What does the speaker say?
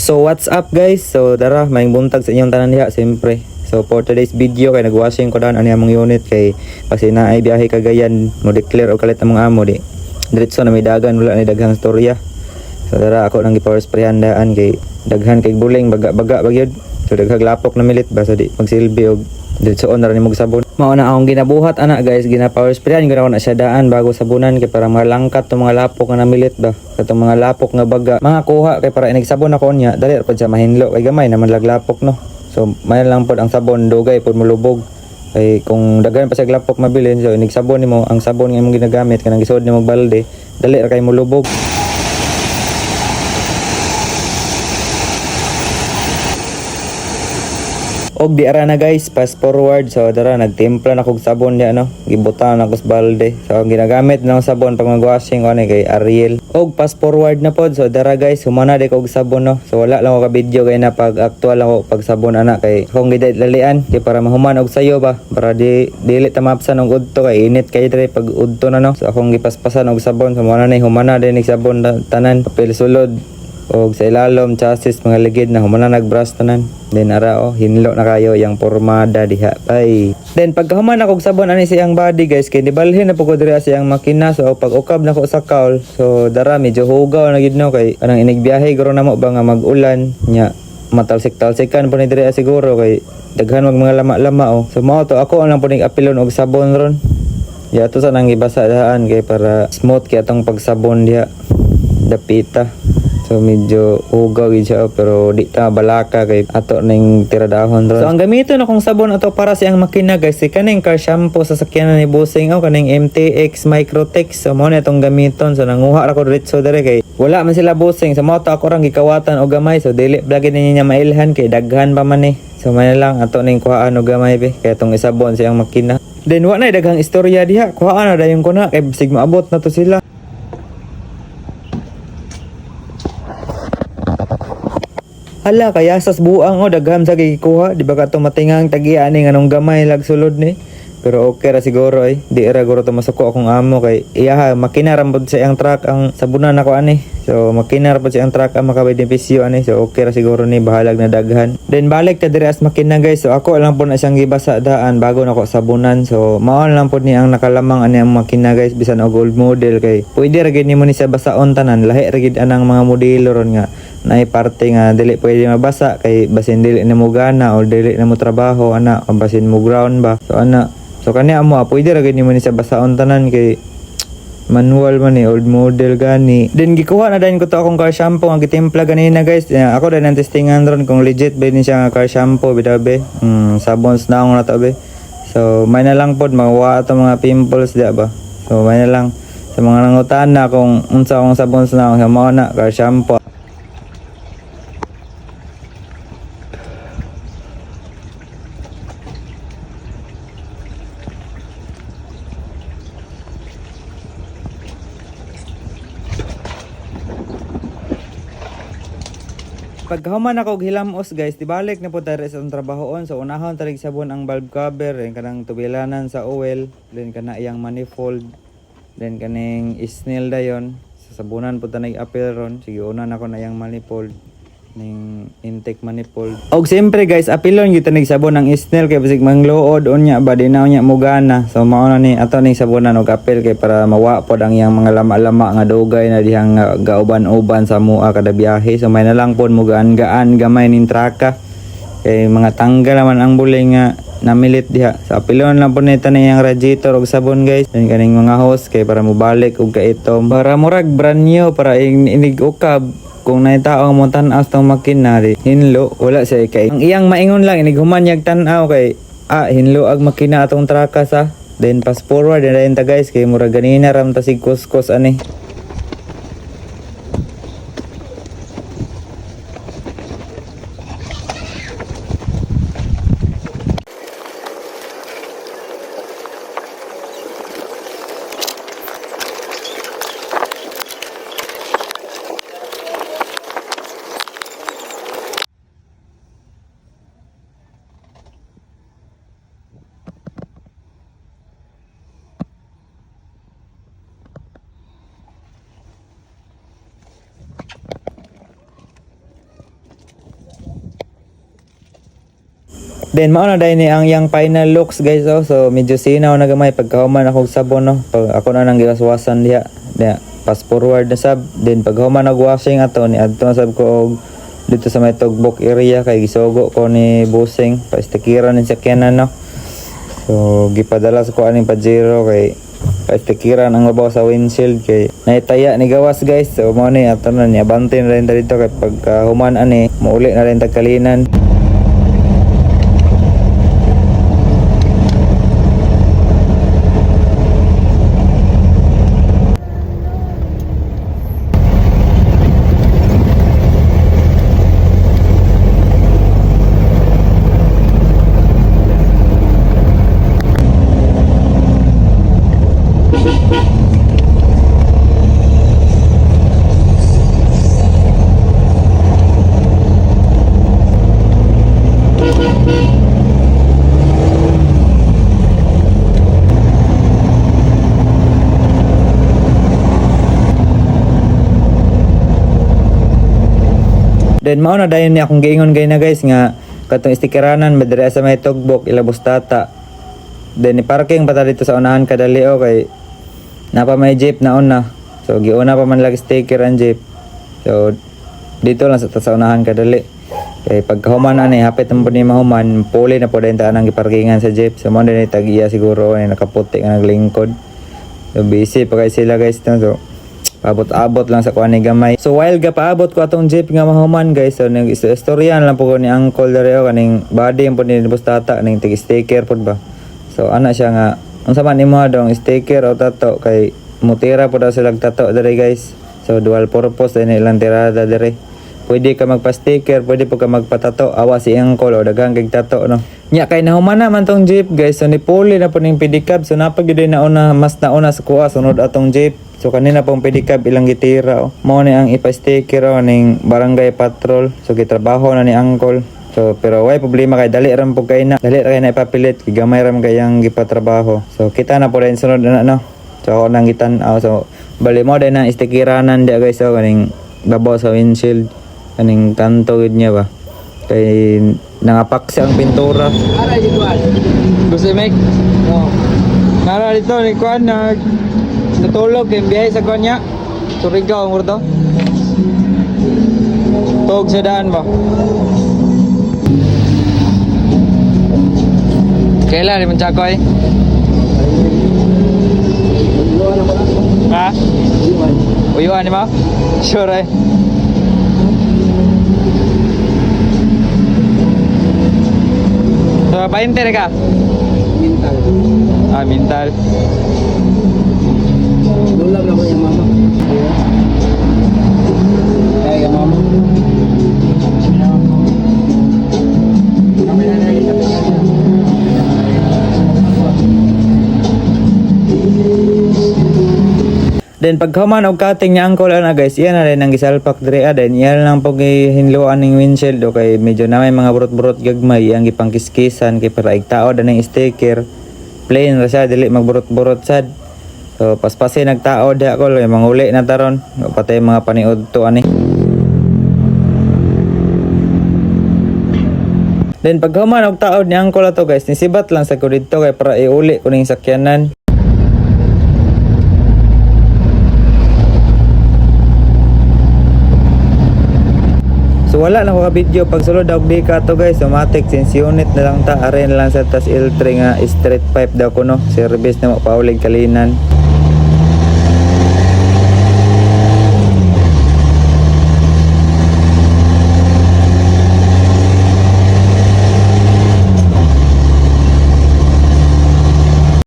So what's up guys? So dara may buntag sa inyong tanan diha siyempre. So for today's video kay nagwashing ko daan ani among unit kay kasi na ay biyahe Cagayan mo declare og kalit among amo di. Diretso na may dagan wala ni daghang storya. So dara ako nang gi-power sprayan daan kay daghan kay buling baga-baga bagyod. So daghang lapok na milit basta di magsilbi og diretso na rin mo sabon. Mao na akong ginabuhat ana guys, gina-power sprayan gina ko na siya daan bago sabunan kay para malangkat tong mga lapok nga namilit ba. Katong mga lapok nga baga mga kuha kay para inig-sabon ako niya dali pa siya mahinlo kay gamay naman laglapok no. So may lang pod ang sabon dugay pod mulubog. Kay kung daghan pa sa lapok mabilin so inig-sabon nimo ang sabon nga imong ginagamit kanang gisod nimo balde dali ra kay mulubog. Og di ara na guys, fast forward. So dara nagtimpla na kog sabon diya no. Gibutan na ko sa balde. So ang ginagamit na sabon pag mag-washing ko ni kay Ariel. Og fast forward na pod. So dara guys, humana di kog sabon no. So wala lang ko ka video kay na pag actual lang ko pag sabon ana kay kung gidait lalian kay para mahuman og sayo ba para dili ta mapsan og udto kay init kay dire pag udto na no. So akong gipaspasan og sabon. So humana ni humana din sabon tanan papel sulod. Og sa ilalom, chassis, mga ligid na humana nagbrush tanan. Then ara hinlo na kayo yang pormada diha. Ay. Then pagkahuman ako sabon ani siyang body guys kay nibalhin na pugod diri siyang makina so pag ukab na ko sa kaul. So dara medyo hugaw na gid no kay anang inigbiyahe guro namo ba nga mag-ulan nya matalsik-talsikan po ni diri siguro kay daghan mag mga lama-lama So mao to ako ang lang po ning apilon og sabon ron. Ya to sa nang ibasa daan kay para smooth kay atong pagsabon diha. Dapita. So medyo ugaw gid siya pero di ta balaka kay ato ning tiradahon ron. So ang gamiton akong sabon ato para sa ang makina guys si kaning car shampoo sa sakyanan ni Bossing o kaning MTX Microtex. So mo na itong gamiton so nanguha ra ko diretso dire kay wala man sila Bossing so mo to ako rang gikawatan og gamay so dili blagi niya mailhan kay daghan pa man ni. So may lang ato ning kuhaan og gamay be kay itong isabon sa ang makina. Then wa na daghang istorya diha kuhaan na dayon ko na kay bisig maabot na to sila. Hala kaya sas buang dagham sa gikuha di ba kato matingang tagian ni nganong gamay lag sulod ni pero okay ra siguro di ra guro to masuko akong amo kay iya makina ra pod sa iyang truck ang sabunan ako ani so makina ra pod sa iyang truck ang makabenepisyo ani so okay ra siguro ni bahalag na daghan then balik ta diri as makina guys so ako lang pod na siyang gibasa daan bago nako sabunan so mao lang pod ni ang nakalamang ani ang makina guys bisan og old model kay pwede ra gid nimo ni sa basaon tanan lahi ra gid anang mga modelo ron nga na parte nga dili pwede mabasa kay basin dili na mo gana o dili na mo trabaho ana o basin mo ground ba so ana so kani amo pwede ra gid nimo ni sa basaon tanan kay manual man ni old model gani then gikuha na din ko to akong car shampoo ang gitimpla ganina guys ako din ang testingan ron kung legit ba ni siya nga car shampoo bidabe sabons na akong nato be so may na lang pod mawa ato mga pimples dia ba so may na lang sa mga nangutan na kung unsa akong sabons na akong mao na car shampoo. Pagkahuman ako og hilamos guys, tibalik na po tayo sa trabahoon. So unahon tarig sabon ang valve cover, then kanang tubilanan sa oil, then kana iyang manifold, then kaning snail dayon. Sa sabunan po tanay apil ron. Sige una na ko na iyang manifold ning intake manifold. Og siyempre guys, apilon gyud tanig sabon ang snail kay basig mangluod unya ba dinaw nya mugana. So mao na ni ato ning sabonan og apil kay para mawa pod ang iyang mga lama-lama nga dugay na dihang gauban-uban sa mua kada biyahe. So may na lang pod mugaan-gaan gamay ning traka. Kay mga tanggal naman ang buling nga namilit diha. Sa apilon lang po nita na iyang radiator og sabon guys. Then kaning mga hose kay para mobalik og kaitom. Para murag brand new para inig ukab. Kung naitaw ang mo tan-aw tong makina hinlo wala siya kay ang iyang maingon lang inighuman tan-aw kay hinlo ag makina atong traka sa then fast forward din ta guys kay mura ganina ram ta sig kuskos ani. Then mao na dahil ni ang yang final looks guys oh. So medyo sinaw na gamay pagkahuman ako sabon no. Pag ako na nang giwaswasan diha. Diha fast forward na sab. Then pagkahuman nag-washing ato ni adto sab ko og dito sa may tugbok area kay gisugo ko ni busing pa stikiran ni sakyanan no. So gipadala sa ko aning Pajero kay stikiran ang mabaw sa windshield kay naitaya ni gawas guys. So mo ni ato na niya bantin rin dito kay pagkahuman ani mauli na rin tagkalinan. Then mao na dayon ni akong giingon gay na guys nga katong istikeranan madira sa may tugbok ilabos tata. Then i-parking pa ta dito sa unahan kadali o kay napa may jeep na una. So giuna pa man lagi sticker ang jeep. So dito lang sa unahan kadali. Kay pagkahuman ani hapit man po ni mahuman puli na po din ta nang giparkingan sa jeep. So mo din tag-iya siguro ni nakaputi nga naglingkod. So busy pa kay sila guys no? So abot-abot lang sa kuan ni gamay. So while gapaabot ko atong jeep nga mahuman guys, so nag-istoryan lang po ko ni uncle dere o kaning body po ni bus tata ning tig sticker pod ba. So ana siya nga unsa man imo dong sticker o tato kay mutira po daw sila tato dere guys. So dual purpose din ilang tirada dere. Pwede ka magpa-sticker, pwede po ka magpatato. Awa si uncle o daghang kay tato no. Nya kay nahuman na man tong jeep guys. So ni puli na po ning pedicab. So napagid na una mas nauna sa kuha sunod atong jeep. So kanina pong pedicab ilang gitira oh. Mao ni ang ipa-sticker oh, ning barangay patrol. So gitrabaho na ni uncle. So pero way problema kay dali ram po kay na. Dali ra kay na ipapilit gamay ram kay ang gipatrabaho. So kita na po rin sunod na no. So ako nang gitan-aw. So bali mo din ang istikiranan dia guys oh, kaning babaw sa windshield kaning kanto gid niya ba. Kay nangapak siya ang pintura. Aray di kuan. Gusto make? Oh. Nara dito ni kuan na natulog kay biyahe sa kuan niya. Surigao ang urto. Tog sa daan ba? Kailan ni Manchakoy? Ha? Uyuan ni mo? Sure eh. So, painter ka? Mental. Ah, mental. Lula na ko yung mama. Kaya yung mama. Then pagkaman og cutting niya uncle na guys, iyan na rin ang gisalpak dire then iyan lang po gihinluan ning windshield o kay medyo na may mga burot-burot gagmay ang gipangkiskisan kay para igtao daning sticker. Plain ra siya dili magburot-burot sad. So paspasin nagtao di ako mga uli na taron patay mga paniud to ani. Then pagkaman og taod ni uncle ato guys, nisibat lang sa ko dito kay para iuli ko ning sakyanan. So wala na ko ka video pag sulod og di ka to guys, automatic sense unit na lang ta are na lang sa tas L3 nga straight pipe daw ko no, service na mapaulig kalinan.